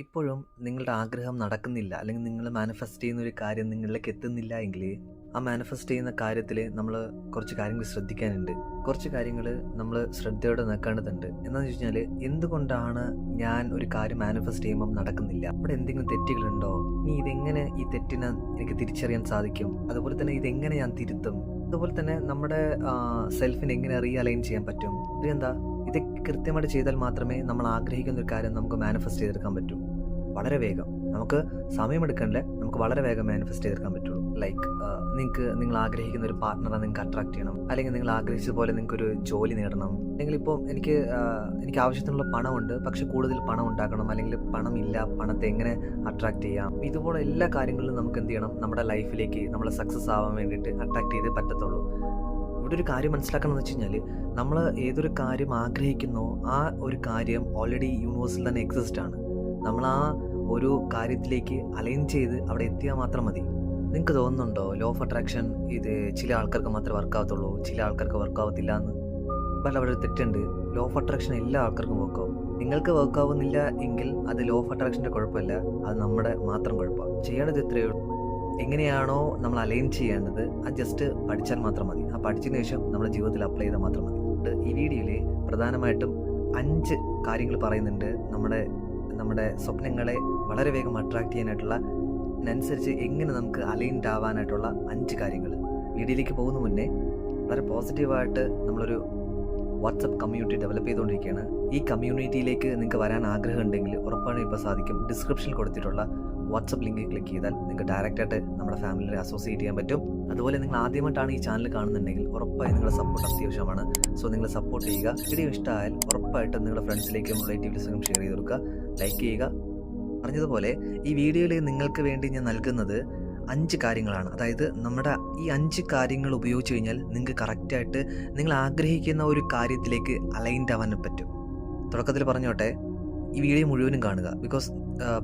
ഇപ്പോഴും നിങ്ങളുടെ ആഗ്രഹം നടക്കുന്നില്ല, അല്ലെങ്കിൽ നിങ്ങൾ മാനിഫെസ്റ്റ് ചെയ്യുന്ന ഒരു കാര്യം നിങ്ങളിലേക്ക് എത്തുന്നില്ല എങ്കിൽ ആ മാനിഫെസ്റ്റ് ചെയ്യുന്ന കാര്യത്തിൽ നമ്മൾ കുറച്ച് കാര്യങ്ങൾ ശ്രദ്ധിക്കാനുണ്ട്. കുറച്ച് കാര്യങ്ങൾ നമ്മൾ ശ്രദ്ധയോടെ നിൽക്കേണ്ടതുണ്ട്. എന്താണെന്ന് വെച്ച് കഴിഞ്ഞാൽ, എന്തുകൊണ്ടാണ് ഞാൻ ഒരു കാര്യം മാനിഫെസ്റ്റ് ചെയ്യുമ്പം നടക്കുന്നില്ല? അവിടെ എന്തെങ്കിലും തെറ്റുകളുണ്ടോ? ഇനി ഇതെങ്ങനെ ഈ തെറ്റിനെ എനിക്ക് തിരിച്ചറിയാൻ സാധിക്കും? അതുപോലെ തന്നെ ഇതെങ്ങനെ ഞാൻ തിരുത്തും? അതുപോലെ തന്നെ നമ്മുടെ സെൽഫിനെ എങ്ങനെ റീഅലൈൻ ചെയ്യാൻ പറ്റും? ഇതെന്താ, ഇത് കൃത്യമായിട്ട് ചെയ്താൽ മാത്രമേ നമ്മൾ ആഗ്രഹിക്കുന്ന ഒരു കാര്യം നമുക്ക് മാനിഫെസ്റ്റ് ചെയ്തെടുക്കാൻ പറ്റൂ. വളരെ വേഗം, നമുക്ക് സമയമെടുക്കണ്ടേ, നമുക്ക് വളരെ വേഗം മാനിഫെസ്റ്റ് ചെയ്തെടുക്കാൻ പറ്റുള്ളൂ. ലൈക്ക് നിങ്ങൾ ആഗ്രഹിക്കുന്ന ഒരു പാർട്ട്ണറെ നിങ്ങൾക്ക് അട്രാക്ട് ചെയ്യണം, അല്ലെങ്കിൽ നിങ്ങൾ ആഗ്രഹിച്ചതുപോലെ നിങ്ങൾക്കൊരു ജോലി നേടണം, അല്ലെങ്കിൽ ഇപ്പോൾ എനിക്ക് ആവശ്യത്തിനുള്ള പണമുണ്ട്, പക്ഷെ കൂടുതൽ പണം ഉണ്ടാക്കണം, അല്ലെങ്കിൽ പണമില്ല, പണത്തെ എങ്ങനെ അട്രാക്ട് ചെയ്യാം, ഇതുപോലെ എല്ലാ കാര്യങ്ങളിലും നമുക്ക് എന്ത് ചെയ്യണം, നമ്മുടെ ലൈഫിലേക്ക് നമ്മൾ സക്സസ് ആവാൻ വേണ്ടിയിട്ട് അട്രാക്ട് ചെയ്തേ പറ്റത്തുള്ളൂ. ഇവിടെ ഒരു കാര്യം മനസ്സിലാക്കണമെന്ന് വെച്ച് കഴിഞ്ഞാൽ, നമ്മൾ ഏതൊരു കാര്യം ആഗ്രഹിക്കുന്നോ ആ ഒരു കാര്യം ഓൾറെഡി യൂണിവേഴ്സിൽ തന്നെ എക്സിസ്റ്റ് ആണ്. നമ്മൾ ആ ഒരു കാര്യത്തിലേക്ക് അലൈൻ ചെയ്ത് അവിടെ എത്തിയാൽ മാത്രം മതി. നിങ്ങൾക്ക് തോന്നുന്നുണ്ടോ ലോ ഓഫ് അട്രാക്ഷൻ ഇത് ചില ആൾക്കാർക്ക് മാത്രമേ വർക്കാവത്തുള്ളൂ, ചില ആൾക്കാർക്ക് വർക്കാവത്തില്ല എന്ന്? ബട്ട് അവിടെ ഒരു തെറ്റുണ്ട്. ലോ ഓഫ് അട്രാക്ഷൻ എല്ലാ ആൾക്കാർക്കും വർക്കാവും. നിങ്ങൾക്ക് വർക്കാവുന്നില്ല എങ്കിൽ അത് ലോ ഓഫ് അട്രാക്ഷൻ്റെ കുഴപ്പമില്ല, അത് നമ്മുടെ മാത്രം കുഴപ്പമാണ്. ചെയ്യേണ്ടത് ഇത്രയേ ഉള്ളൂ. എങ്ങനെയാണോ നമ്മൾ അലൈൻ ചെയ്യേണ്ടത് അത് ജസ്റ്റ് പഠിച്ചാൽ മാത്രം മതി. ആ പഠിച്ചതിന് ശേഷം നമ്മുടെ ജീവിതത്തിൽ അപ്ലൈ ചെയ്താൽ മാത്രം മതി. ഈ വീഡിയോയിൽ പ്രധാനമായിട്ടും 5 കാര്യങ്ങൾ പറയുന്നുണ്ട്. നമ്മുടെ സ്വപ്നങ്ങളെ വളരെ വേഗം അട്രാക്ട് ചെയ്യാനായിട്ടുള്ള അതിനനുസരിച്ച് എങ്ങനെ നമുക്ക് അലൈൻഡ് ആവാനായിട്ടുള്ള 5 കാര്യങ്ങൾ. വീഡിയോയിലേക്ക് പോകുന്ന മുന്നേ വളരെ പോസിറ്റീവായിട്ട് നമ്മളൊരു വാട്സപ്പ് കമ്മ്യൂണിറ്റി ഡെവലപ്പ് ചെയ്തുകൊണ്ടിരിക്കുകയാണ്. ഈ കമ്മ്യൂണിറ്റിയിലേക്ക് നിങ്ങൾക്ക് വരാൻ ആഗ്രഹം ഉണ്ടെങ്കിൽ ഉറപ്പാണ് ഇപ്പോൾ സാധിക്കും. ഡിസ്ക്രിപ്ഷനിൽ കൊടുത്തിട്ടുള്ള വാട്സപ്പ് ലിങ്കിൽ ക്ലിക്ക് ചെയ്താൽ നിങ്ങൾക്ക് ഡയറക്റ്റായിട്ട് നമ്മുടെ ഫാമിലിയെ അസോസിയേറ്റ് ചെയ്യാൻ പറ്റും. അതുപോലെ നിങ്ങൾ ആദ്യമായിട്ടാണ് ഈ ചാനൽ കാണുന്നുണ്ടെങ്കിൽ ഉറപ്പായി നിങ്ങളുടെ സപ്പോർട്ട് അത്യാവശ്യമാണ്. സോ നിങ്ങൾ സപ്പോർട്ട് ചെയ്യുക. വീഡിയോ ഇഷ്ടമായാൽ ഉറപ്പായിട്ടും നിങ്ങളുടെ ഫ്രണ്ട്സിലേക്കും റിലേറ്റീവ്സിനും ഷെയർ ചെയ്ത് കൊടുക്കുക, ലൈക്ക് ചെയ്യുക. പറഞ്ഞതുപോലെ ഈ വീഡിയോയിൽ നിങ്ങൾക്ക് വേണ്ടി ഞാൻ നൽകുന്നത് 5 കാര്യങ്ങളാണ്. അതായത് നമ്മുടെ ഈ 5 കാര്യങ്ങൾ ഉപയോഗിച്ച് കഴിഞ്ഞാൽ നിങ്ങൾക്ക് കറക്റ്റായിട്ട് നിങ്ങൾ ആഗ്രഹിക്കുന്ന ഒരു കാര്യത്തിലേക്ക് അലൈൻഡ് ആവാൻ പറ്റും. തുടക്കത്തിൽ പറഞ്ഞോട്ടെ, ഈ വീഡിയോ മുഴുവനും കാണുക. ബിക്കോസ്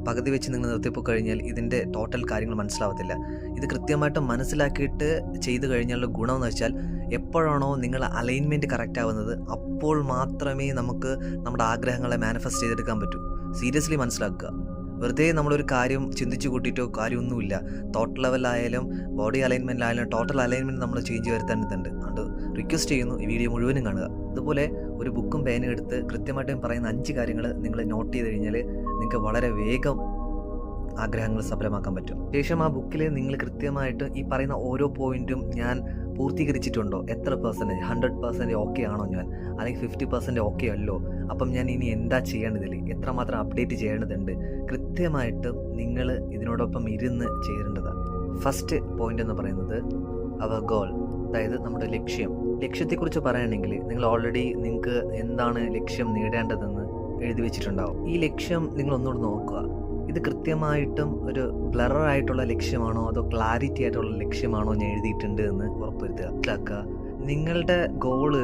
പകുതി വെച്ച് നിങ്ങൾ നിർത്തിപ്പോൾ കഴിഞ്ഞാൽ ഇതിൻ്റെ ടോട്ടൽ കാര്യങ്ങൾ മനസ്സിലാവത്തില്ല. ഇത് കൃത്യമായിട്ട് മനസ്സിലാക്കിയിട്ട് ചെയ്തു കഴിഞ്ഞാലുള്ള ഗുണമെന്ന് വെച്ചാൽ, എപ്പോഴാണോ നിങ്ങൾ അലൈൻമെൻറ്റ് കറക്റ്റ് ആവുന്നത് അപ്പോൾ മാത്രമേ നമുക്ക് നമ്മുടെ ആഗ്രഹങ്ങളെ മാനിഫെസ്റ്റ് ചെയ്തെടുക്കാൻ പറ്റൂ. സീരിയസ്ലി മനസ്സിലാക്കുക. വെറുതെ നമ്മളൊരു കാര്യം ചിന്തിച്ചു കൂട്ടിയിട്ടോ കാര്യമൊന്നുമില്ല. തോട്ട് ലെവലായാലും ബോഡി അലൈൻമെൻറ്റിലായാലും ടോട്ടൽ അലൈൻമെൻറ്റ് നമ്മൾ ചേഞ്ച് വരുത്തേണ്ടതുണ്ട്. അതുകൊണ്ട് റിക്വസ്റ്റ് ചെയ്യുന്നു, ഈ വീഡിയോ മുഴുവനും കാണുക. അതുപോലെ ഒരു ബുക്കും പേനും എടുത്ത് കൃത്യമായിട്ടും പറയുന്ന 5 കാര്യങ്ങൾ നിങ്ങൾ നോട്ട് ചെയ്ത് കഴിഞ്ഞാൽ നിങ്ങൾക്ക് വളരെ വേഗം ആഗ്രഹങ്ങൾ സഫലമാക്കാൻ പറ്റും. ശേഷം ആ ബുക്കിൽ നിങ്ങൾ കൃത്യമായിട്ട് ഈ പറയുന്ന ഓരോ പോയിന്റും ഞാൻ പൂർത്തീകരിച്ചിട്ടുണ്ടോ, എത്ര പെർസെൻറ്റേജ്, 100% ഓക്കെ ആണോ ഞാൻ, അല്ലെങ്കിൽ 50% ഓക്കെ അല്ലോ, അപ്പം ഞാൻ ഇനി എന്താ ചെയ്യേണ്ടതിൽ, എത്രമാത്രം അപ്ഡേറ്റ് ചെയ്യേണ്ടതുണ്ട്, കൃത്യമായിട്ടും നിങ്ങൾ ഇതിനോടൊപ്പം ഇരുന്ന് ചെയ്യേണ്ടതാണ്. ഫസ്റ്റ് പോയിന്റ് എന്ന് പറയുന്നത് അവർ ഗോൾ, അതായത് നമ്മുടെ ലക്ഷ്യത്തെക്കുറിച്ച് പറയുകയാണെങ്കിൽ നിങ്ങൾ ഓൾറെഡി നിങ്ങൾക്ക് എന്താണ് ലക്ഷ്യം നേടേണ്ടതെന്ന് എഴുതി വെച്ചിട്ടുണ്ടാവും. ഈ ലക്ഷ്യം നിങ്ങൾ ഒന്നുകൂടി നോക്കുക. ഇത് കൃത്യമായിട്ടും ഒരു ബ്ലറായിട്ടുള്ള ലക്ഷ്യമാണോ അതോ ക്ലാരിറ്റി ആയിട്ടുള്ള ലക്ഷ്യമാണോ ഞാൻ എഴുതിയിട്ടുണ്ട് എന്ന് ഉറപ്പുവരുത്തുക. മനസ്സിലാക്കുക, നിങ്ങളുടെ ഗോള്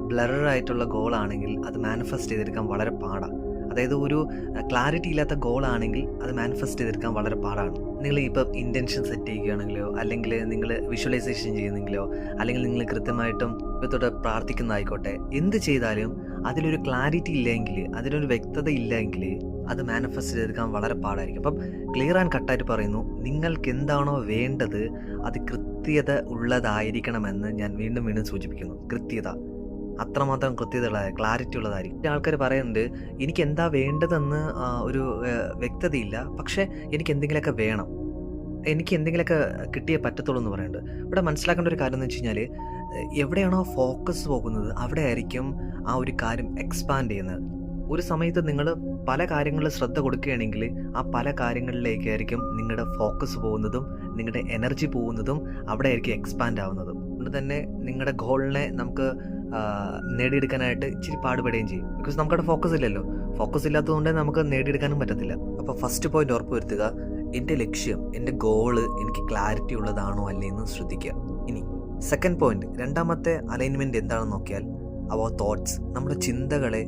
ബ്ലറായിട്ടുള്ള ഗോളാണെങ്കിൽ അത് മാനിഫെസ്റ്റ് ചെയ്തെടുക്കാൻ വളരെ പാടാണ്. അതായത് ഒരു ക്ലാരിറ്റി ഇല്ലാത്ത ഗോളാണെങ്കിൽ അത് മാനിഫെസ്റ്റ് ചെയ്തെടുക്കാൻ വളരെ പാടാണ്. നിങ്ങൾ ഇപ്പം ഇൻറ്റൻഷൻ സെറ്റ് ചെയ്യുകയാണെങ്കിലോ, അല്ലെങ്കിൽ നിങ്ങൾ വിഷ്വലൈസേഷൻ ചെയ്യുന്നെങ്കിലോ, അല്ലെങ്കിൽ നിങ്ങൾ കൃത്യമായിട്ടും ഇപ്പത്തോട്ട് പ്രാർത്ഥിക്കുന്നതായിക്കോട്ടെ, എന്ത് ചെയ്താലും അതിലൊരു ക്ലാരിറ്റി ഇല്ലെങ്കിൽ, അതിലൊരു വ്യക്തത ഇല്ലെങ്കിൽ അത് മാനിഫെസ്റ്റ് ചെയ്തെടുക്കാൻ വളരെ പാടായിരിക്കും. അപ്പം ക്ലിയർ ആൻഡ് കട്ടായിട്ട് പറയുന്നു, നിങ്ങൾക്ക് എന്താണോ വേണ്ടത് അത് കൃത്യത ഉള്ളതായിരിക്കണമെന്ന് ഞാൻ വീണ്ടും സൂചിപ്പിക്കുന്നു. കൃത്യത, അത്രമാത്രം കൃത്യതയുള്ളതായ ക്ലാരിറ്റി ഉള്ളതായിരിക്കും. ആൾക്കാർ പറയുന്നുണ്ട്, എനിക്ക് എന്താ വേണ്ടതെന്ന് ഒരു വ്യക്തതയില്ല, പക്ഷേ എനിക്ക് എന്തെങ്കിലുമൊക്കെ വേണം, എനിക്ക് എന്തെങ്കിലുമൊക്കെ കിട്ടിയേ പറ്റത്തുള്ളൂ എന്ന് പറയുന്നുണ്ട്. ഇവിടെ മനസ്സിലാക്കേണ്ട ഒരു കാര്യം എന്ന് വെച്ച് കഴിഞ്ഞാൽ, എവിടെയാണോ ഫോക്കസ് പോകുന്നത് അവിടെ ആയിരിക്കും ആ ഒരു കാര്യം എക്സ്പാൻഡ് ചെയ്യുന്നത്. ഒരു സമയത്ത് നിങ്ങൾ പല കാര്യങ്ങളിൽ ശ്രദ്ധ കൊടുക്കുകയാണെങ്കിൽ ആ പല കാര്യങ്ങളിലേക്കായിരിക്കും നിങ്ങളുടെ ഫോക്കസ് പോകുന്നതും നിങ്ങളുടെ എനർജി പോകുന്നതും അവിടെ ആയിരിക്കും എക്സ്പാൻഡ് ആവുന്നതും. അതുകൊണ്ട് തന്നെ നിങ്ങളുടെ ഗോളിനെ നമുക്ക് നേടിയെടുക്കാനായിട്ട് ഇച്ചിരി പാടുപെടുകയും ചെയ്യും. ബിക്കോസ് നമുക്കവിടെ ഫോക്കസ് ഇല്ലല്ലോ. ഫോക്കസ് ഇല്ലാത്തതുകൊണ്ട് നമുക്ക് നേടിയെടുക്കാനും പറ്റത്തില്ല. അപ്പോൾ ഫസ്റ്റ് പോയിന്റ് ഉറപ്പ് വരുത്തുക, എൻ്റെ ലക്ഷ്യം, എൻ്റെ ഗോള് എനിക്ക് ക്ലാരിറ്റി ഉള്ളതാണോ അല്ലേ എന്ന് ശ്രദ്ധിക്കുക. ഇനി സെക്കൻഡ് പോയിന്റ്, രണ്ടാമത്തെ അലൈൻമെൻറ്റ് എന്താണെന്ന് നോക്കിയാൽ അവർ തോട്ട്സ്, നമ്മുടെ ചിന്തകളെ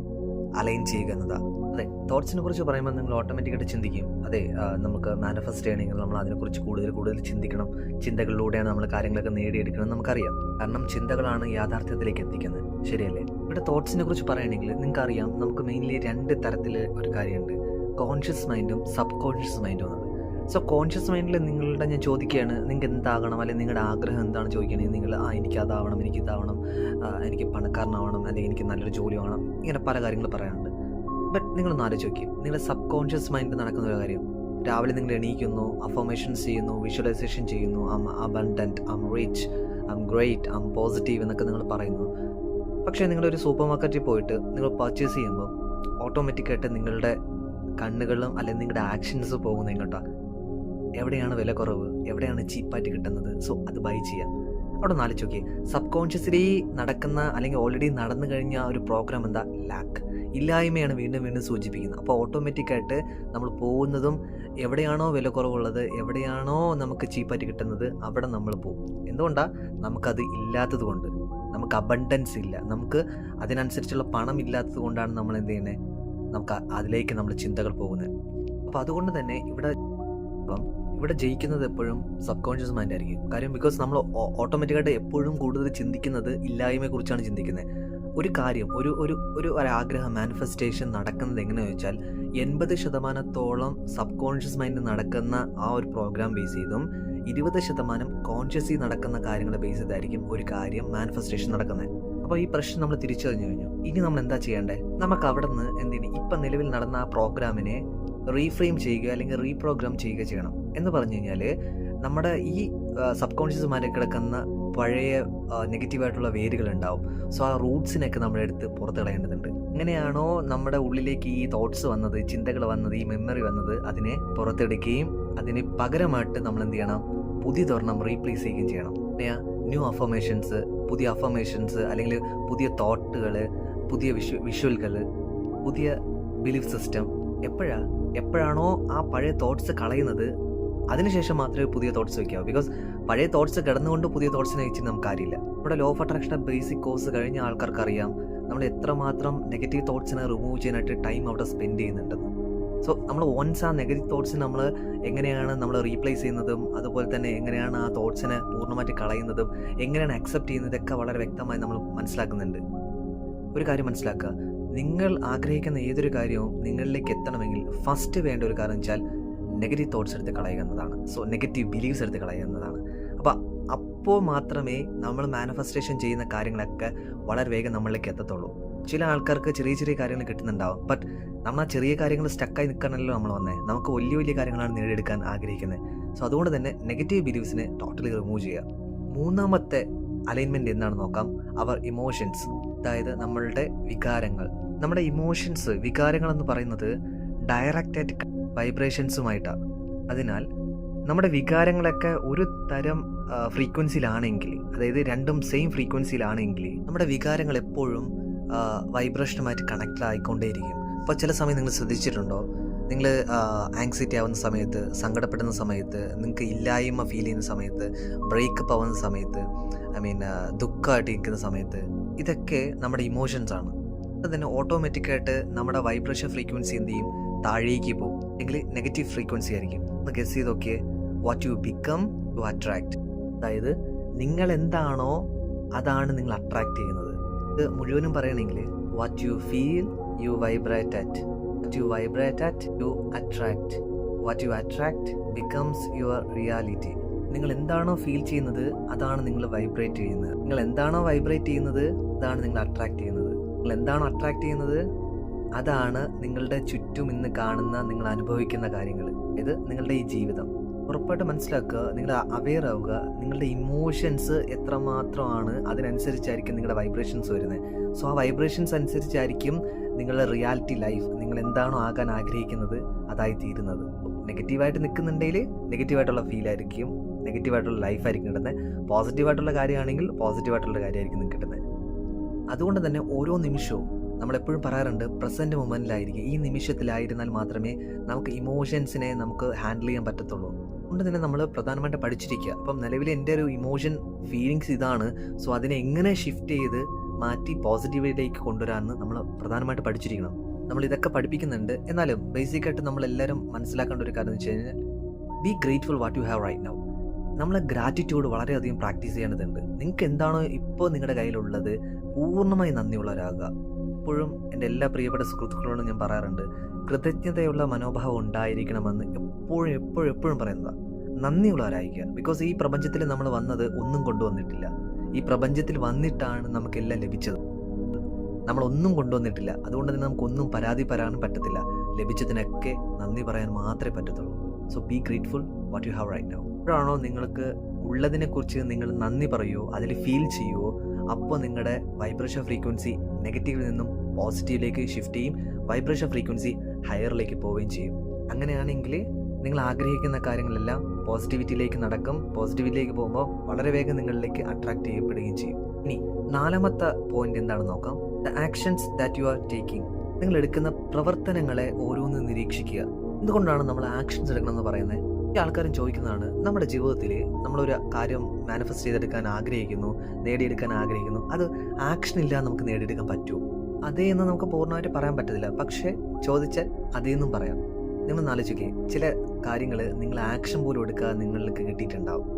അലൈൻ ചെയ്യുക എന്നതാണ്. അതെ, തോട്ട്സിനെ കുറിച്ച് പറയുമ്പോൾ നിങ്ങൾ ഓട്ടോമാറ്റിക്കായിട്ട് ചിന്തിക്കും, അതെ നമുക്ക് മാനിഫെസ്റ്റ് ചെയ്യണമെങ്കിൽ നമ്മൾ അതിനെക്കുറിച്ച് കൂടുതൽ ചിന്തിക്കണം, ചിന്തകളിലൂടെയാണ് നമ്മൾ കാര്യങ്ങളൊക്കെ നേടിയെടുക്കണം നമുക്കറിയാം. കാരണം ചിന്തകളാണ് യാഥാർത്ഥ്യത്തിലേക്ക് എത്തിക്കുന്നത്, ശരിയല്ലേ? ഇവിടെ തോട്ട്സിനെ കുറിച്ച് പറയുകയാണെങ്കിൽ നിങ്ങൾക്കറിയാം, നമുക്ക് മെയിൻലി 2 തരത്തിൽ ഒരു കാര്യമുണ്ട്. കോൺഷ്യസ് മൈൻഡും സബ് കോൺഷ്യസ് മൈൻഡും എന്നത്. സോ കോൺഷ്യസ് മൈൻഡിൽ ഞാൻ ചോദിക്കുകയാണ് നിങ്ങൾക്ക് എന്താകണം, അല്ലെങ്കിൽ നിങ്ങളുടെ ആഗ്രഹം എന്താണ് ചോദിക്കുകയാണെങ്കിൽ നിങ്ങൾ എനിക്ക് അതാവണം, എനിക്ക് ഇതാവണം, എനിക്ക് പണക്കാരനാവണം, അല്ലെങ്കിൽ എനിക്ക് നല്ലൊരു ജോലി വാങ്ങണം, ഇങ്ങനെ പല കാര്യങ്ങൾ പറയാനുണ്ട്. ബട്ട് നിങ്ങളൊന്ന് ആലോചിച്ച് നോക്കി, നിങ്ങളുടെ സബ് കോൺഷ്യസ് മൈൻഡിൽ നടക്കുന്ന ഒരു കാര്യം, രാവിലെ നിങ്ങൾ എണീക്കുന്നു, അഫർമേഷൻസ് ചെയ്യുന്നു, വിഷ്വലൈസേഷൻ ചെയ്യുന്നു, അബണ്ടൻറ്റ്, റിച്ച്, ഗ്രേറ്റ്, പോസിറ്റീവ് എന്നൊക്കെ നിങ്ങൾ പറയുന്നു. പക്ഷേ നിങ്ങളൊരു സൂപ്പർ മാർക്കറ്റിൽ പോയിട്ട് നിങ്ങൾ പർച്ചേസ് ചെയ്യുമ്പോൾ ഓട്ടോമാറ്റിക്കായിട്ട് നിങ്ങളുടെ കണ്ണുകളും അല്ലെങ്കിൽ നിങ്ങളുടെ ആക്ഷൻസ് പോകുന്നത് എങ്ങോട്ടാണ്? എവിടെയാണ് വില കുറവ്, എവിടെയാണ് ചീപ്പായിട്ട് കിട്ടുന്നത്, സോ അത് ബൈ ചെയ്യാം. അവിടെ ഒന്ന് ആലോചിച്ച് നോക്കിയേ, സബ് കോൺഷ്യസ്ലി നടക്കുന്ന അല്ലെങ്കിൽ ഓൾറെഡി നടന്നു കഴിഞ്ഞ ഒരു പ്രോഗ്രാം എന്താ? ലാക്ക്, ഇല്ലായ്മയാണ് വീണ്ടും വീണ്ടും സൂചിപ്പിക്കുന്നത്. അപ്പോൾ ഓട്ടോമാറ്റിക്കായിട്ട് നമ്മൾ പോകുന്നതും എവിടെയാണോ വില കുറവുള്ളത്, എവിടെയാണോ നമുക്ക് ചീപ്പായിട്ട് കിട്ടുന്നത്, അവിടെ നമ്മൾ പോകും. എന്തുകൊണ്ടാണ്? നമുക്കത് ഇല്ലാത്തത് കൊണ്ട്, നമുക്ക് അബണ്ടൻസ് ഇല്ല, നമുക്ക് അതിനനുസരിച്ചുള്ള പണം ഇല്ലാത്തത് കൊണ്ടാണ് നമ്മൾ എന്ത് ചെയ്യുന്നത്, നമുക്ക് അതിലേക്ക് നമ്മൾ ചിന്തകൾ പോകുന്നത്. അപ്പോൾ അതുകൊണ്ട് തന്നെ ഇവിടെ ജയിക്കുന്നത് എപ്പോഴും സബ് കോൺഷ്യസ് മൈൻഡ് ആയിരിക്കും. കാര്യം ബിക്കോസ് നമ്മൾ ഓട്ടോമാറ്റിക്കായിട്ട് എപ്പോഴും കൂടുതൽ ചിന്തിക്കുന്നത് ഇല്ലായ്മയെക്കുറിച്ചാണ് ചിന്തിക്കുന്നത്. ഒരു കാര്യം, ഒരു ആഗ്രഹം മാനിഫെസ്റ്റേഷൻ നടക്കുന്നത് എങ്ങനെയാണെന്ന് വെച്ചാൽ 80% സബ് കോൺഷ്യസ് മൈൻഡ് നടക്കുന്ന ആ ഒരു പ്രോഗ്രാം ബേസ് ചെയ്തും 20% കോൺഷ്യസ്ലി നടക്കുന്ന കാര്യങ്ങളെ ബേസ് ചെയ്തായിരിക്കും ഒരു കാര്യം മാനിഫെസ്റ്റേഷൻ നടക്കുന്നത്. അപ്പോൾ ഈ പ്രശ്നം നമ്മൾ തിരിച്ചറിഞ്ഞു കഴിഞ്ഞു. ഇനി നമ്മൾ എന്താ ചെയ്യേണ്ടത്? നമുക്ക് അവിടെ നിന്ന് ഇപ്പം നിലവിൽ നടന്ന ആ പ്രോഗ്രാമിനെ റീഫ്രെയിം ചെയ്യുക അല്ലെങ്കിൽ റീപ്രോഗ്രാം ചെയ്യുക ചെയ്യണം. എന്ന് പറഞ്ഞു കഴിഞ്ഞാൽ നമ്മുടെ ഈ സബ് കോൺഷ്യസ് മൈൻഡിൽ കിടക്കുന്ന പഴയ നെഗറ്റീവായിട്ടുള്ള വേരുകളുണ്ടാവും. സോ ആ റൂട്ട്സിനൊക്കെ നമ്മളെടുത്ത് പുറത്ത് കളയേണ്ടതുണ്ട്. എങ്ങനെയാണോ നമ്മുടെ ഉള്ളിലേക്ക് ഈ തോട്ട്സ് വന്നത്, ചിന്തകൾ വന്നത്, ഈ മെമ്മറി വന്നത്, അതിനെ പുറത്തെടുക്കുകയും അതിന് പകരമായിട്ട് നമ്മൾ എന്ത് ചെയ്യണം? പുതിയതൊരെണ്ണം റീപ്ലേസ് ചെയ്യുകയും ചെയ്യണം. ന്യൂ അഫർമേഷൻസ്, പുതിയ അഫർമേഷൻസ്, അല്ലെങ്കിൽ പുതിയ തോട്ടുകൾ, പുതിയ വിഷ്വലുകൾ, പുതിയ ബിലീഫ് സിസ്റ്റം. എപ്പോഴാണോ ആ പഴയ തോട്ട്സ് കളയുന്നത്, അതിനുശേഷം മാത്രമേ പുതിയ തോട്ട്സ് വയ്ക്കാവൂ. ബിക്കോസ് പഴയ തോട്ട്സ് കിടന്നുകൊണ്ട് പുതിയ തോട്ട്സിനെ വെച്ച് നമുക്ക് കാര്യമില്ല. ഇവിടെ ലോ ഓഫ് അട്രാക്ഷൻ്റെ ബേസിക് കോഴ്സ് കഴിഞ്ഞ ആൾക്കാർക്ക് അറിയാം നമ്മൾ എത്രമാത്രം നെഗറ്റീവ് തോട്ട്സിനെ റിമൂവ് ചെയ്യാനായിട്ട് ടൈം അവിടെ സ്പെൻഡ് ചെയ്യുന്നുണ്ടെന്ന്. സോ നമ്മൾ വൺസ് ആ നെഗറ്റീവ് തോട്ട്സിന് നമ്മൾ എങ്ങനെയാണ് നമ്മൾ റീപ്ലേസ് ചെയ്യുന്നതും, അതുപോലെ തന്നെ എങ്ങനെയാണ് ആ തോട്ട്സിനെ പൂർണ്ണമായിട്ട് കളയുന്നതും, എങ്ങനെയാണ് അക്സെപ്റ്റ് ചെയ്യുന്നതൊക്കെ വളരെ വ്യക്തമായി നമ്മൾ മനസ്സിലാക്കുന്നുണ്ട്. ഒരു കാര്യം മനസ്സിലാക്കുക, നിങ്ങൾ ആഗ്രഹിക്കുന്ന ഏതൊരു കാര്യവും നിങ്ങളിലേക്ക് എത്തണമെങ്കിൽ ഫസ്റ്റ് വേണ്ട ഒരു കാര്യം വെച്ചാൽ നെഗറ്റീവ് തോട്ട്സ് എടുത്ത് കളയുക എന്നതാണ്. സോ നെഗറ്റീവ് ബിലീവ്സ് എടുത്ത് കളയുക എന്നതാണ്. അപ്പോൾ മാത്രമേ നമ്മൾ മാനിഫെസ്റ്റേഷൻ ചെയ്യുന്ന കാര്യങ്ങളൊക്കെ വളരെ വേഗം നമ്മളിലേക്ക് എത്തത്തുള്ളൂ. ചില ആൾക്കാർക്ക് ചെറിയ ചെറിയ കാര്യങ്ങൾ കിട്ടുന്നുണ്ടാവും. ബട്ട് നമ്മൾ ആ ചെറിയ കാര്യങ്ങൾ സ്റ്റക്കായി നിൽക്കാനല്ലോ നമ്മൾ വന്നേ. നമുക്ക് വലിയ വലിയ കാര്യങ്ങളാണ് നേടിയെടുക്കാൻ ആഗ്രഹിക്കുന്നത്. സോ അതുകൊണ്ട് തന്നെ നെഗറ്റീവ് ബിലീവ്സിനെ ടോട്ടലി റിമൂവ് ചെയ്യുക. മൂന്നാമത്തെ അലൈൻമെൻറ്റ് എന്താണെന്ന് നോക്കാം. അവർ ഇമോഷൻസ്, അതായത് നമ്മളുടെ വികാരങ്ങൾ. നമ്മുടെ ഇമോഷൻസ്, വികാരങ്ങൾ എന്ന് പറയുന്നത് ഡയറക്റ്റായിട്ട് വൈബ്രേഷൻസുമായിട്ടാണ്. അതിനാൽ നമ്മുടെ വികാരങ്ങളൊക്കെ ഒരു തരം ഫ്രീക്വൻസിയിലാണെങ്കിൽ, അതായത് രണ്ടും സെയിം ഫ്രീക്വൻസിയിലാണെങ്കിൽ നമ്മുടെ വികാരങ്ങൾ എപ്പോഴും വൈബ്രേഷനുമായിട്ട് കണക്റ്റ് ആയിക്കൊണ്ടേയിരിക്കും. അപ്പോൾ ചില സമയം നിങ്ങൾ ശ്രദ്ധിച്ചിട്ടുണ്ടോ, നിങ്ങൾ ആങ്സൈറ്റി ആവുന്ന സമയത്ത്, സങ്കടപ്പെടുന്ന സമയത്ത്, നിങ്ങൾക്ക് ഇല്ലായ്മ ഫീൽ ചെയ്യുന്ന സമയത്ത്, ബ്രേക്കപ്പ് ആവുന്ന സമയത്ത്, ദുഃഖമായിട്ട് ഇരിക്കുന്ന സമയത്ത്, ഇതൊക്കെ നമ്മുടെ ഇമോഷൻസാണ്. അത് തന്നെ ഓട്ടോമാറ്റിക്കായിട്ട് നമ്മുടെ വൈബ്രേഷൻ ഫ്രീക്വൻസി എന്ത് ചെയ്യും? താഴേക്ക് പോകും. അല്ലെങ്കിൽ നെഗറ്റീവ് ഫ്രീക്വൻസി ആയിരിക്കും. ഒന്ന് ഗസ് ചെയ്ത് നോക്കിയേ. What you become to attract. അതായത് നിങ്ങൾ എന്താണോ അതാണ് നിങ്ങൾ അട്രാക്ട് ചെയ്യുന്നത്. ഇത് മുഴുവനും പറയണമെങ്കിൽ what you feel you vibrate at, what you vibrate at you attract, what you attract becomes your reality. നിങ്ങൾ എന്താണോ ഫീൽ ചെയ്യുന്നത് അതാണ് നിങ്ങൾ വൈബ്രേറ്റ് ചെയ്യുന്നത്. നിങ്ങൾ എന്താണോ വൈബ്രേറ്റ് ചെയ്യുന്നത് അതാണ് നിങ്ങൾ അട്രാക്ട് ചെയ്യുന്നത്. നിങ്ങൾ എന്താണോ അട്രാക്ട് ചെയ്യുന്നത് അതാണ് നിങ്ങളുടെ ചുറ്റും ഇന്ന് കാണുന്ന, നിങ്ങൾ അനുഭവിക്കുന്ന കാര്യങ്ങൾ. ഇത് നിങ്ങളുടെ ഈ ജീവിതം. ഉറപ്പായിട്ട് മനസ്സിലാക്കുക, നിങ്ങൾ അവെയർ ആവുക. നിങ്ങളുടെ ഇമോഷൻസ് എത്രമാത്രമാണ് അതിനനുസരിച്ചായിരിക്കും നിങ്ങളുടെ വൈബ്രേഷൻസ് വരുന്നത്. സോ ആ വൈബ്രേഷൻസ് അനുസരിച്ചായിരിക്കും നിങ്ങളുടെ റിയാലിറ്റി ലൈഫ്, നിങ്ങൾ എന്താണോ ആകാൻ ആഗ്രഹിക്കുന്നത് അതായി തീരുന്നത്. നെഗറ്റീവായിട്ട് നിൽക്കുന്നുണ്ടെങ്കിൽ നെഗറ്റീവായിട്ടുള്ള ഫീലായിരിക്കും, നെഗറ്റീവായിട്ടുള്ള ലൈഫായിരിക്കും കിട്ടുന്നത്. പോസിറ്റീവായിട്ടുള്ള കാര്യമാണെങ്കിൽ പോസിറ്റീവായിട്ടുള്ള കാര്യമായിരിക്കും നിങ്ങൾക്ക് കിട്ടുന്നത്. അതുകൊണ്ട് തന്നെ ഓരോ നിമിഷവും നമ്മളെപ്പോഴും പറയാറുണ്ട് പ്രസൻറ്റ് മൊമെൻറ്റിലായിരിക്കും. ഈ നിമിഷത്തിലായിരുന്നാൽ മാത്രമേ നമുക്ക് ഇമോഷൻസിനെ നമുക്ക് ഹാൻഡിൽ ചെയ്യാൻ പറ്റത്തുള്ളൂ. അതുകൊണ്ട് തന്നെ നമ്മൾ പ്രധാനമായിട്ട് പഠിച്ചിരിക്കുക. അപ്പം നിലവിൽ എൻ്റെ ഒരു ഇമോഷൻ ഫീലിങ്സ് ഇതാണ്. സോ അതിനെ എങ്ങനെ ഷിഫ്റ്റ് ചെയ്ത് മാറ്റി പോസിറ്റീവിലേക്ക് കൊണ്ടുവരാമെന്ന് നമ്മൾ പ്രധാനമായിട്ട് പഠിച്ചിരിക്കണം. നമ്മൾ ഇതൊക്കെ പഠിപ്പിക്കുന്നുണ്ട്. എന്നാലും ബേസിക്കായിട്ട് നമ്മളെല്ലാവരും മനസ്സിലാക്കേണ്ട ഒരു കാര്യം എന്ന് വെച്ച് കഴിഞ്ഞാൽ be grateful what you have right now. നമ്മൾ ഗ്രാറ്റിറ്റ്യൂഡ് വളരെയധികം പ്രാക്ടീസ് ചെയ്യേണ്ടതുണ്ട്. നിങ്ങൾക്ക് എന്താണോ ഇപ്പോൾ നിങ്ങളുടെ കയ്യിലുള്ളത് പൂർണ്ണമായി നന്ദിയുള്ളവരാകുക. എപ്പോഴും എൻ്റെ എല്ലാ പ്രിയപ്പെട്ട സുഹൃത്തുക്കളോടും ഞാൻ പറയാറുണ്ട്, കൃതജ്ഞതയുള്ള മനോഭാവം ഉണ്ടായിരിക്കണമെന്ന് എപ്പോഴും എപ്പോഴും എപ്പോഴും പറയുന്നതാണ്. നന്ദിയുള്ളവരായിരിക്കുക. ബിക്കോസ് ഈ പ്രപഞ്ചത്തിൽ നമ്മൾ വന്നത് ഒന്നും കൊണ്ടുവന്നിട്ടില്ല. ഈ പ്രപഞ്ചത്തിൽ വന്നിട്ടാണ് നമുക്കെല്ലാം ലഭിച്ചത്. നമ്മളൊന്നും കൊണ്ടുവന്നിട്ടില്ല. അതുകൊണ്ട് തന്നെ നമുക്കൊന്നും പരാതി പറയാനും പറ്റത്തില്ല. ലഭിച്ചതിനൊക്കെ നന്ദി പറയാൻ മാത്രമേ പറ്റത്തുള്ളൂ. So be grateful what you have right now. എപ്പോഴാണോ നിങ്ങൾക്ക് ഉള്ളതിനെക്കുറിച്ച് നിങ്ങൾ നന്ദി പറയുമോ, അതിൽ ഫീൽ ചെയ്യുമോ, അപ്പോൾ നിങ്ങളുടെ വൈബ്രേഷൻ ഫ്രീക്വൻസി നെഗറ്റീവിൽ നിന്നും പോസിറ്റീവിലേക്ക് ഷിഫ്റ്റ് ചെയ്യും. വൈബ്രേഷൻ ഫ്രീക്വൻസി ഹയറിലേക്ക് പോവുകയും ചെയ്യും. അങ്ങനെയാണെങ്കിൽ നിങ്ങൾ ആഗ്രഹിക്കുന്ന കാര്യങ്ങളെല്ലാം പോസിറ്റിവിറ്റിയിലേക്ക് നടക്കും. പോസിറ്റിവിറ്റിയിലേക്ക് പോകുമ്പോൾ വളരെ വേഗം നിങ്ങളിലേക്ക് അട്രാക്ട് ചെയ്യപ്പെടുകയും ചെയ്യും. ഇനി 4ാമത്തെ പോയിന്റ് എന്താണെന്ന് നോക്കാം. The actions that you are taking. നിങ്ങൾ എടുക്കുന്ന പ്രവർത്തനങ്ങളെ ഓരോന്ന് നിരീക്ഷിക്കുക. എന്തുകൊണ്ടാണ് നമ്മൾ ആക്ഷൻസ് എടുക്കണമെന്ന് പറയുന്നത്? ഈ ആൾക്കാരും ചോദിക്കുന്നതാണ്, നമ്മുടെ ജീവിതത്തിൽ നമ്മളൊരു കാര്യം മാനിഫെസ്റ്റ് ചെയ്തെടുക്കാൻ ആഗ്രഹിക്കുന്നു, നേടിയെടുക്കാൻ ആഗ്രഹിക്കുന്നു, അത് ആക്ഷൻ ഇല്ലാതെ നമുക്ക് നേടിയെടുക്കാൻ പറ്റുമോ? അതേ എന്ന് നമുക്ക് പൂർണ്ണമായിട്ട് പറയാൻ പറ്റത്തില്ല. പക്ഷേ ചോദിച്ചാൽ അതേന്നും പറയാം. നിങ്ങൾ ആലോചിക്കേ, ചില കാര്യങ്ങൾ നിങ്ങൾ ആക്ഷൻ പോലും എടുക്കാതെ നിങ്ങൾക്ക് കിട്ടിയിട്ടുണ്ടാവും.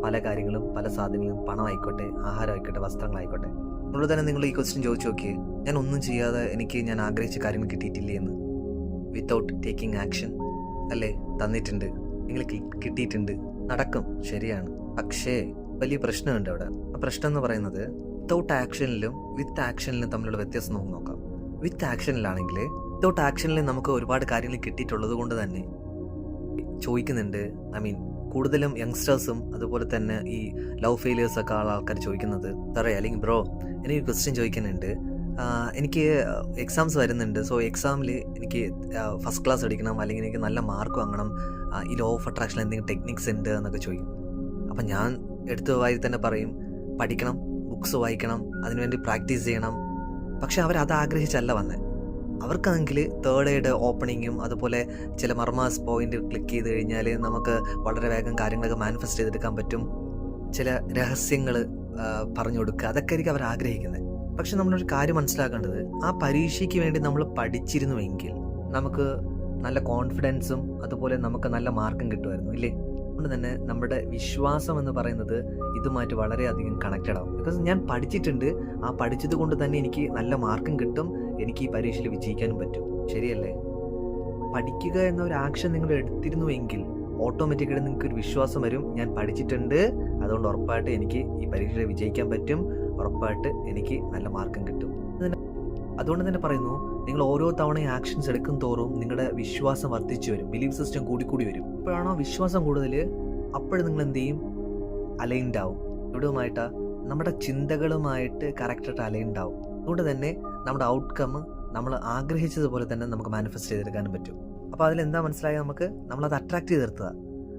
പല കാര്യങ്ങളും, പല സാധനങ്ങളും, പണമായിക്കോട്ടെ, ആഹാരമായിക്കോട്ടെ, വസ്ത്രങ്ങളായിക്കോട്ടെ. അതുകൊണ്ട് തന്നെ നിങ്ങൾ ഈ ക്വസ്റ്റ്യൻ ചോദിച്ചു നോക്കിയേ, ഞാൻ ഒന്നും ചെയ്യാതെ എനിക്ക് ഞാൻ ആഗ്രഹിച്ച കാര്യങ്ങൾ കിട്ടിയിട്ടില്ലേ എന്ന്. വിത്തൗട്ട് ടേക്കിംഗ് ആക്ഷൻ അല്ലേ? തന്നിട്ടുണ്ട്, നിങ്ങൾ കിട്ടിയിട്ടുണ്ട്, നടക്കും, ശരിയാണ്. പക്ഷേ വലിയ പ്രശ്നമുണ്ട് അവിടെ. ആ പ്രശ്നം എന്ന് പറയുന്നത് വിത്തൗട്ട് ആക്ഷനിലും വിത്ത് ആക്ഷനിലും തമ്മിലുള്ള വ്യത്യാസം നമുക്ക് നോക്കാം. വിത്ത് ആക്ഷനിലാണെങ്കിൽ, വിത്തൗട്ട് ആക്ഷനിൽ നമുക്ക് ഒരുപാട് കാര്യങ്ങൾ കിട്ടിയിട്ടുള്ളത് കൊണ്ട് തന്നെ ചോദിക്കുന്നുണ്ട്. കൂടുതലും യങ്സ്റ്റേഴ്സും അതുപോലെ തന്നെ ഈ ലവ് ഫെയിലിയേഴ്സ് ഒക്കെ ആൾക്കാർ ചോദിക്കുന്നത്, സാറേ അല്ലെങ്കിൽ ബ്രോ, എനിക്ക് ക്വസ്റ്റ്യൻ ചോദിക്കുന്നുണ്ട്, എനിക്ക് എക്സാംസ് വരുന്നുണ്ട്, സോ എക്സാമിൽ എനിക്ക് ഫസ്റ്റ് ക്ലാസ് അടിക്കണം, അല്ലെങ്കിൽ എനിക്ക് നല്ല മാർക്ക് വാങ്ങണം, ഈ ലോ ഓഫ് അട്രാക്ഷൻ എന്തെങ്കിലും ടെക്നിക്സ് ഉണ്ട് എന്നൊക്കെ ചോദിക്കും. അപ്പം ഞാൻ എടുത്ത വായി തന്നെ പറയും, പഠിക്കണം, ബുക്സ് വായിക്കണം, അതിനുവേണ്ടി പ്രാക്ടീസ് ചെയ്യണം. പക്ഷെ അവരത് ആഗ്രഹിച്ചല്ല വന്നത്. അവർക്കാണെങ്കിൽ തേർഡ് എയ്ഡ് ഓപ്പണിങ്ങും അതുപോലെ ചില മർമാസ് പോയിന്റ് ക്ലിക്ക് ചെയ്ത് കഴിഞ്ഞാൽ നമുക്ക് വളരെ വേഗം കാര്യങ്ങളൊക്കെ മാനിഫെസ്റ്റ് ചെയ്തെടുക്കാൻ പറ്റും. ചില രഹസ്യങ്ങൾ പറഞ്ഞു കൊടുക്കുക, അതൊക്കെ ആയിരിക്കും അവർ ആഗ്രഹിക്കുന്നത്. പക്ഷെ നമ്മളൊരു കാര്യം മനസ്സിലാക്കേണ്ടത്, ആ പരീക്ഷയ്ക്ക് വേണ്ടി നമ്മൾ പഠിച്ചിരുന്നുവെങ്കിൽ നമുക്ക് നല്ല കോൺഫിഡൻസും അതുപോലെ നമുക്ക് നല്ല മാർക്കും കിട്ടുമായിരുന്നു, ഇല്ലേ? അതുകൊണ്ട് തന്നെ നമ്മുടെ വിശ്വാസം എന്ന് പറയുന്നത് ഇതുമായിട്ട് വളരെയധികം കണക്റ്റഡ് ആവും. ബിക്കോസ് ഞാൻ പഠിച്ചിട്ടുണ്ട്, ആ പഠിച്ചത് കൊണ്ട് തന്നെ എനിക്ക് നല്ല മാർക്കും കിട്ടും, എനിക്ക് ഈ പരീക്ഷയിൽ വിജയിക്കാനും പറ്റും. ശരിയല്ലേ? പഠിക്കുക എന്ന ഒരു ആക്ഷൻ നിങ്ങൾ എടുത്തിരുന്നുവെങ്കിൽ ഓട്ടോമാറ്റിക്കലി നിങ്ങൾക്ക് ഒരു വിശ്വാസം വരും, ഞാൻ പഠിച്ചിട്ടുണ്ട്, അതുകൊണ്ട് ഉറപ്പായിട്ട് എനിക്ക് ഈ പരീക്ഷയിൽ വിജയിക്കാൻ പറ്റും, ഉറപ്പായിട്ട് എനിക്ക് നല്ല മാർക്കും കിട്ടും. അതുകൊണ്ട് തന്നെ പറയുന്നു, നിങ്ങൾ ഓരോ തവണയും ആക്ഷൻസ് എടുക്കും തോറും നിങ്ങളുടെ വിശ്വാസം വർദ്ധിച്ചു വരും, ബിലീഫ് സിസ്റ്റം കൂടിക്കൂടി വരും. എപ്പോഴാണോ വിശ്വാസം കൂടുതൽ, അപ്പോഴും നിങ്ങൾ എന്ത് ചെയ്യും? അലൈൻഡ് ആവും. എവിടെയുമായിട്ടാ? നമ്മുടെ ചിന്തകളുമായിട്ട് കറക്റ്റായിട്ട് അലൈൻഡ് ആവും. അതുകൊണ്ട് തന്നെ നമ്മുടെ ഔട്ട്കം നമ്മൾ ആഗ്രഹിച്ചതുപോലെ തന്നെ നമുക്ക് മാനിഫെസ്റ്റ് ചെയ്തെടുക്കാനും പറ്റും. അപ്പോൾ അതിലെന്താ മനസ്സിലായത്? നമ്മളത് അട്രാക്ട് ചെയ്ത് നിർത്തുക.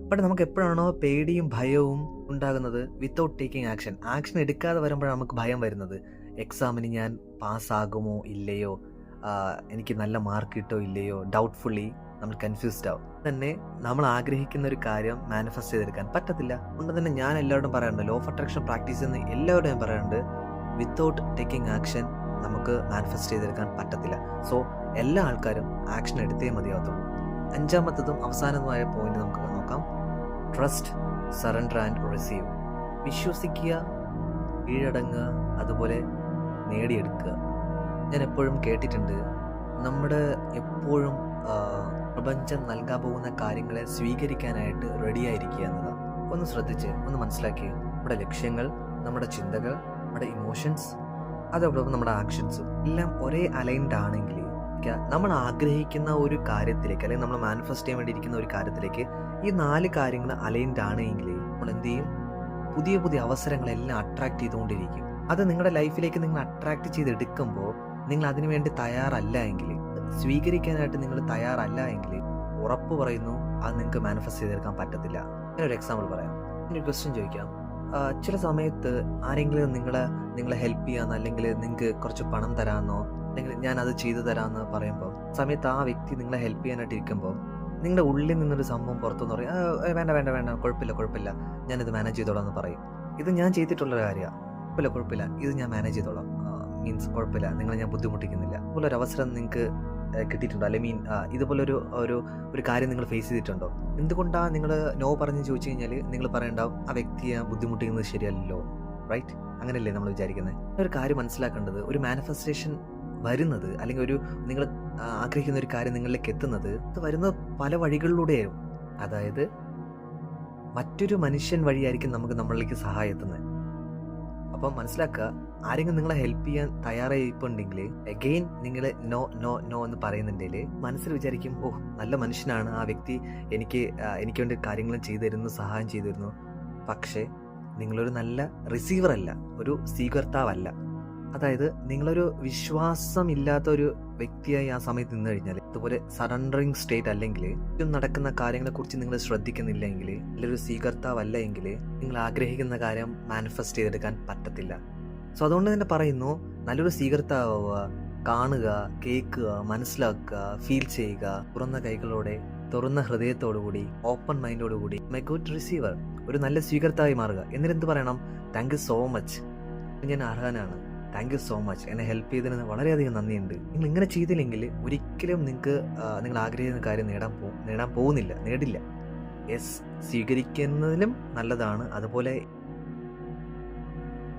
ബട്ട് നമുക്ക് എപ്പോഴാണോ പേടിയും ഭയവും ഉണ്ടാകുന്നത്, വിത്തൗട്ട് ടേക്കിംഗ് ആക്ഷൻ എടുക്കാതെ വരുമ്പോഴാണ് നമുക്ക് ഭയം വരുന്നത്. എക്സാമിന് ഞാൻ പാസ്സാകുമോ ഇല്ലയോ, എനിക്ക് നല്ല മാർക്ക് കിട്ടോ ഇല്ലയോ, ഡൗട്ട്ഫുള്ളി നമ്മൾ കൺഫ്യൂസ്ഡ് ആവും. തന്നെ നമ്മൾ ആഗ്രഹിക്കുന്ന ഒരു കാര്യം മാനിഫെസ്റ്റ് ചെയ്തെടുക്കാൻ പറ്റത്തില്ല. അതുകൊണ്ട് തന്നെ ഞാൻ എല്ലാവരോടും പറയാറുണ്ട്, ലോ ഓഫ് അട്രാക്ഷൻ പ്രാക്ടീസ് എന്ന് എല്ലാവരോടും ഞാൻ പറയാറുണ്ട്, വിത്തൗട്ട് ടേക്കിംഗ് ആക്ഷൻ നമുക്ക് മാനിഫെസ്റ്റ് ചെയ്തെടുക്കാൻ പറ്റത്തില്ല. സോ എല്ലാ ആൾക്കാരും ആക്ഷൻ എടുത്തേ മതിയാകത്തുള്ളൂ. 5ാമത്തതും അവസാനവുമായ പോയിന്റ് നമുക്ക് നോക്കാം. Trust, surrender and receive. വിശ്വസിക്കുക, കീഴടങ്ങുക, അതുപോലെ നേടിയെടുക്കുക. ഞാൻ എപ്പോഴും കേട്ടിട്ടുണ്ട്, നമ്മുടെ എപ്പോഴും പ്രപഞ്ചം നൽകാൻ പോകുന്ന കാര്യങ്ങളെ സ്വീകരിക്കാനായിട്ട് റെഡിയായിരിക്കുക എന്നതാണ്. ഒന്ന് ശ്രദ്ധിച്ച് ഒന്ന് മനസ്സിലാക്കി, നമ്മുടെ ലക്ഷ്യങ്ങൾ, നമ്മുടെ ചിന്തകൾ, നമ്മുടെ ഇമോഷൻസ്, അതോടൊപ്പം നമ്മുടെ ആക്ഷൻസും എല്ലാം ഒരേ അലൈൻഡ് ആണെങ്കിൽ, നമ്മൾ ആഗ്രഹിക്കുന്ന ഒരു കാര്യത്തിലേക്ക് അല്ലെങ്കിൽ നമ്മൾ മാനിഫെസ്റ്റ് ചെയ്യാൻ വേണ്ടിയിരിക്കുന്ന ഒരു കാര്യത്തിലേക്ക് ഈ 4 കാര്യങ്ങൾ അലൈൻഡ് ആണെങ്കിൽ നമ്മൾ എന്ത് ചെയ്യും? പുതിയ പുതിയ അവസരങ്ങളെല്ലാം അട്രാക്ട് ചെയ്തുകൊണ്ടിരിക്കും. അത് നിങ്ങളുടെ ലൈഫിലേക്ക് നിങ്ങൾ അട്രാക്ട് ചെയ്തെടുക്കുമ്പോൾ നിങ്ങൾ അതിനു വേണ്ടി തയ്യാറല്ല എങ്കിൽ, സ്വീകരിക്കാനായിട്ട് നിങ്ങൾ തയ്യാറല്ല എങ്കിൽ, ഉറപ്പ് പറയുന്നു അത് നിങ്ങൾക്ക് മാനിഫെസ്റ്റ് ചെയ്തെടുക്കാൻ പറ്റത്തില്ല. ഞാനൊരു എക്സാമ്പിൾ പറയാം. ഞാനൊരു ക്വസ്റ്റ്യൻ ചോദിക്കാം. ചില സമയത്ത് ആരെങ്കിലും നിങ്ങളെ ഹെൽപ്പ് ചെയ്യാമെന്നോ അല്ലെങ്കിൽ നിങ്ങൾക്ക് കുറച്ച് പണം തരാമെന്നോ അല്ലെങ്കിൽ ഞാൻ അത് ചെയ്തു തരാമെന്ന് പറയുമ്പോൾ സമയത്ത് ആ വ്യക്തി നിങ്ങളെ ഹെൽപ്പ് ചെയ്യാനായിട്ട് ഇരിക്കുമ്പോൾ നിങ്ങളുടെ ഉള്ളിൽ നിന്നൊരു സംഭവം പുറത്തുനിന്ന് പറയും, വേണ്ട വേണ്ട വേണ്ട, കുഴപ്പമില്ല, ഞാനിത് മാനേജ് ചെയ്തോളാം എന്ന് പറയും. ഇത് ഞാൻ ചെയ്തിട്ടുള്ളൊരു കാര്യമാണ്, കുഴപ്പമില്ല, ഇത് ഞാൻ മാനേജ് ചെയ്തോളാം, മീൻസ് കുഴപ്പമില്ല, നിങ്ങളെ ഞാൻ ബുദ്ധിമുട്ടിക്കുന്നില്ല. അതുപോലെ ഒരു അവസരം നിങ്ങൾക്ക് കിട്ടിയിട്ടുണ്ടോ? അല്ലെങ്കിൽ ഇതുപോലൊരു ഒരു കാര്യം നിങ്ങൾ ഫേസ് ചെയ്തിട്ടുണ്ടോ? എന്തുകൊണ്ടാണ് നിങ്ങൾ നോ പറഞ്ഞ് ചോദിച്ചു കഴിഞ്ഞാൽ നിങ്ങൾ പറയണ്ടാവും, ആ വ്യക്തിയെ ബുദ്ധിമുട്ടിക്കുന്നത് ശരിയല്ലല്ലോ, റൈറ്റ്? അങ്ങനെയല്ലേ നമ്മൾ വിചാരിക്കുന്നത്. ഒരു കാര്യം മനസ്സിലാക്കേണ്ടത്, ഒരു മാനിഫെസ്റ്റേഷൻ വരുന്നത്, അല്ലെങ്കിൽ നിങ്ങൾ ആഗ്രഹിക്കുന്ന ഒരു കാര്യം നിങ്ങളിലേക്ക് എത്തുന്നത്, അത് വരുന്നത് പല വഴികളിലൂടെയാവും. അതായത് മറ്റൊരു മനുഷ്യൻ വഴിയായിരിക്കും നമ്മളിലേക്ക് സഹായം എത്തുന്നത്. അപ്പം മനസ്സിലാക്കുക, ആരെങ്കിലും നിങ്ങളെ ഹെൽപ്പ് ചെയ്യാൻ തയ്യാറായിട്ടുണ്ടെങ്കിൽ അഗെയിൻ നിങ്ങൾ നോ നോ നോ എന്ന് പറയുന്നുണ്ടെങ്കിൽ മനസ്സിൽ വിചാരിക്കും, ഓ നല്ല മനുഷ്യനാണ് ആ വ്യക്തി, എനിക്ക് വേണ്ടി കാര്യങ്ങളും ചെയ്തു തരുന്നു, സഹായം ചെയ്തു തരുന്നു. പക്ഷേ നിങ്ങളൊരു നല്ല റിസീവർ അല്ല, ഒരു സ്വീകർത്താവല്ല. അതായത് നിങ്ങളൊരു വിശ്വാസമില്ലാത്ത ഒരു വ്യക്തിയായി ആ സമയത്ത് നിന്ന് കഴിഞ്ഞാൽ, ഇതുപോലെ സറണ്ടറിങ് സ്റ്റേറ്റ് അല്ലെങ്കിൽ ചുറ്റും നടക്കുന്ന കാര്യങ്ങളെക്കുറിച്ച് നിങ്ങൾ ശ്രദ്ധിക്കുന്നില്ലെങ്കിൽ, നല്ലൊരു സ്വീകർത്താവല്ല എങ്കിൽ നിങ്ങൾ ആഗ്രഹിക്കുന്ന കാര്യം മാനിഫെസ്റ്റ് ചെയ്തെടുക്കാൻ പറ്റത്തില്ല. സോ അതുകൊണ്ട് തന്നെ പറയുന്നു, നല്ലൊരു സ്വീകർത്താവുക, കാണുക, കേൾക്കുക, മനസ്സിലാക്കുക, ഫീൽ ചെയ്യുക, തുറന്ന കൈകളോടെ, തുറന്ന ഹൃദയത്തോടുകൂടി, ഓപ്പൺ മൈൻഡോടുകൂടി മൈ ഗുഡ് റിസീവർ, ഒരു നല്ല സ്വീകർത്തായി മാറുക. എന്നിട്ട് പറയണം, താങ്ക് യു സോ മച്ച്, ഞാൻ അർഹനാണ്, താങ്ക് യു സോ മച്ച്, എന്നെ ഹെൽപ്പ് ചെയ്തതിന് വളരെയധികം നന്ദിയുണ്ട്. നിങ്ങൾ ഇങ്ങനെ ചെയ്തില്ലെങ്കിൽ ഒരിക്കലും നിങ്ങൾ ആഗ്രഹിക്കുന്ന കാര്യം നേടാൻ പോകുന്നില്ല, നേടില്ല. യെസ്, സ്വീകരിക്കുന്നതിലും നല്ലതാണ്. അതുപോലെ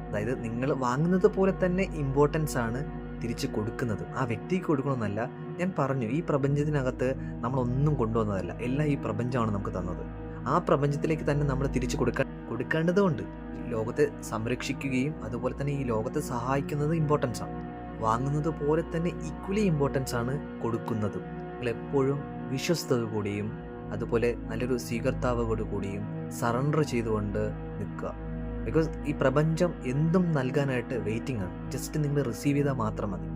അതായത് നിങ്ങൾ വാങ്ങുന്നത് പോലെ തന്നെ ഇമ്പോർട്ടൻസ് ആണ് തിരിച്ച് കൊടുക്കുന്നത്. ആ വ്യക്തിക്ക് കൊടുക്കണമെന്നല്ല. ഞാൻ പറഞ്ഞു, ഈ പ്രപഞ്ചത്തിനകത്ത് നമ്മളൊന്നും കൊണ്ടുവന്നതല്ല, എല്ലാം ഈ പ്രപഞ്ചമാണ് നമുക്ക് തന്നത്. ആ പ്രപഞ്ചത്തിലേക്ക് തന്നെ നമ്മൾ തിരിച്ച് കൊടുക്കേണ്ടതുകൊണ്ട് ലോകത്തെ സംരക്ഷിക്കുകയും അതുപോലെ തന്നെ ഈ ലോകത്തെ സഹായിക്കുന്നത് ഇമ്പോർട്ടൻസ് ആണ്. വാങ്ങുന്നത് പോലെ തന്നെ ഈക്വലി ഇമ്പോർട്ടൻസ് ആണ് കൊടുക്കുന്നതും. നിങ്ങൾ എപ്പോഴും വിശ്വസ്തത കൂടിയും അതുപോലെ നല്ലൊരു സ്വീകർത്താവോട് കൂടിയും സറണ്ടർ ചെയ്തുകൊണ്ട് നിൽക്കുക. ബിക്കോസ് ഈ പ്രപഞ്ചം എന്തും നൽകാനായിട്ട് വെയിറ്റിംഗ് ആണ്. ജസ്റ്റ് നിങ്ങൾ റിസീവ് ചെയ്താൽ മാത്രം മതി.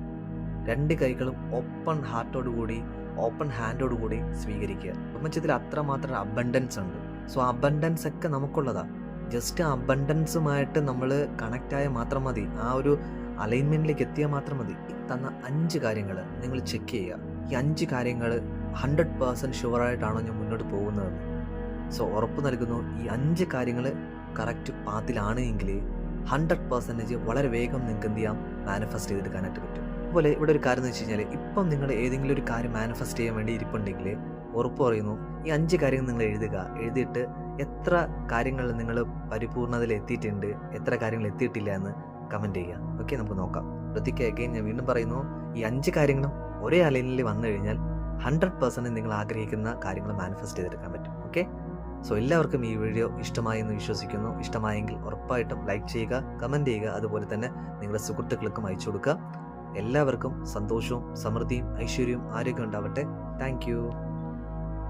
രണ്ട് കൈകളും ഓപ്പൺ ഹാർട്ടോടുകൂടി, ഓപ്പൺ ഹാൻഡോടുകൂടി സ്വീകരിക്കുക. പ്രപഞ്ചത്തിൽ അത്രമാത്രം അബണ്ടൻസ് ഉണ്ട്. സോ ആ അബണ്ടൻസ് ഒക്കെ നമുക്കുള്ളതാണ്. ജസ്റ്റ് ആ അബണ്ടൻസുമായിട്ട് നമ്മൾ കണക്റ്റായ മാത്രം മതി, ആ ഒരു അലൈൻമെൻറ്റിലേക്ക് എത്തിയാൽ മാത്രം മതി. തന്ന 5 കാര്യങ്ങൾ നിങ്ങൾ ചെക്ക് ചെയ്യുക. ഈ 5 കാര്യങ്ങൾ 100% ഷുവറായിട്ടാണോ ഞാൻ മുന്നോട്ട് പോകുന്നതെന്ന്. സോ ഉറപ്പ് നൽകുന്നു, ഈ 5 കാര്യങ്ങൾ കറക്റ്റ് പാത്തിലാണ് എങ്കിൽ 100% വളരെ വേഗം നിങ്ങൾക്ക് എന്ത് ചെയ്യാം, മാനിഫെസ്റ്റ് ചെയ്തെടുക്കാനായിട്ട് പറ്റും. അതുപോലെ ഇവിടെ ഒരു കാര്യം എന്ന് വെച്ച് കഴിഞ്ഞാൽ, ഇപ്പം നിങ്ങൾ ഏതെങ്കിലും ഒരു കാര്യം മാനിഫെസ്റ്റ് ചെയ്യാൻ വേണ്ടി ഇരിപ്പുണ്ടെങ്കിൽ ഉറപ്പ് പറയുന്നു, ഈ 5 കാര്യങ്ങൾ നിങ്ങൾ എഴുതിയിട്ട് എത്ര കാര്യങ്ങൾ നിങ്ങൾ പരിപൂർണതയിൽ എത്തിയിട്ടുണ്ട്, എത്ര കാര്യങ്ങൾ എത്തിയിട്ടില്ല എന്ന് കമൻറ്റ് ചെയ്യുക. ഓക്കെ, നമുക്ക് നോക്കാം. ശ്രദ്ധിക്കുക, അഗെയിൻ ഞാൻ വീണ്ടും പറയുന്നു, ഈ 5 കാര്യങ്ങളും ഒരേ അലൈനിൽ വന്നു കഴിഞ്ഞാൽ 100% നിങ്ങൾ ആഗ്രഹിക്കുന്ന കാര്യങ്ങൾ മാനിഫെസ്റ്റ് ചെയ്തെടുക്കാൻ പറ്റും. ഓക്കെ, സോ എല്ലാവർക്കും ഈ വീഡിയോ ഇഷ്ടമായി എന്ന് വിശ്വസിക്കുന്നു. ഇഷ്ടമായെങ്കിൽ ഉറപ്പായിട്ടും ലൈക്ക് ചെയ്യുക, കമൻറ്റ് ചെയ്യുക, അതുപോലെ തന്നെ നിങ്ങളുടെ സുഹൃത്തുക്കൾക്കും അയച്ചു കൊടുക്കുക. എല്ലാവർക്കും സന്തോഷവും സമൃദ്ധിയും ഐശ്വര്യവും ആരോഗ്യം ഉണ്ടാവട്ടെ. Thank you.